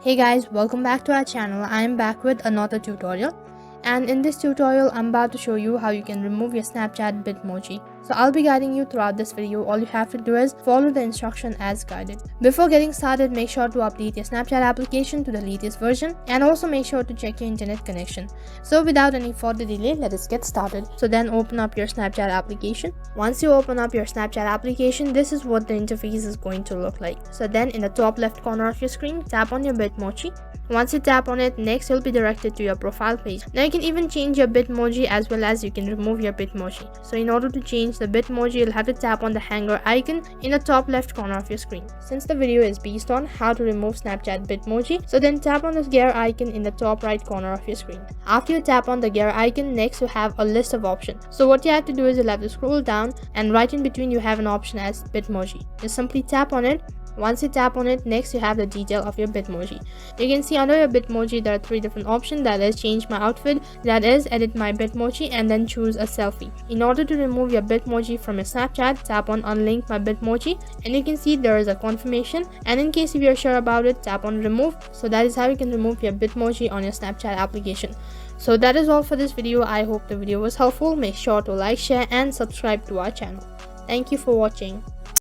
Hey guys, welcome back to our channel. I am back with another tutorial, and in this tutorial I'm about to show you how you can remove your Snapchat Bitmoji. So I'll be guiding you throughout this video. All you have to do is follow the instruction as guided. Before getting started, make sure to update your Snapchat application to the latest version and also make sure to check your internet connection. So without any further delay, let us get started. So then open up your Snapchat application. Once you open up your Snapchat application, this is what the interface is going to look like. So then in the top left corner of your screen, tap on your Bitmoji. Once you tap on it, next you'll be directed to your profile page. Now you can even change your Bitmoji as well as you can remove your Bitmoji. So in order to change the Bitmoji, you'll have to tap on the hanger icon in the top left corner of your screen. Since the video is based on how to remove Snapchat Bitmoji, so then tap on the gear icon in the top right corner of your screen. After you tap on the gear icon, next you have a list of options. So what you have to do is you'll have to scroll down, and right in between you have an option as Bitmoji. Just simply tap on it. Once you tap on it, next you have the detail of your Bitmoji. You can see under your Bitmoji there are three different options, that is change my outfit, that is edit my Bitmoji, and then choose a selfie. In order to remove your Bitmoji from your Snapchat, tap on unlink my Bitmoji, and you can see there is a confirmation, and in case if you're sure about it, tap on remove. So that is how you can remove your Bitmoji on your Snapchat application. So that is all for this video. I hope the video was helpful. Make sure to like, share and subscribe to our channel. Thank you for watching.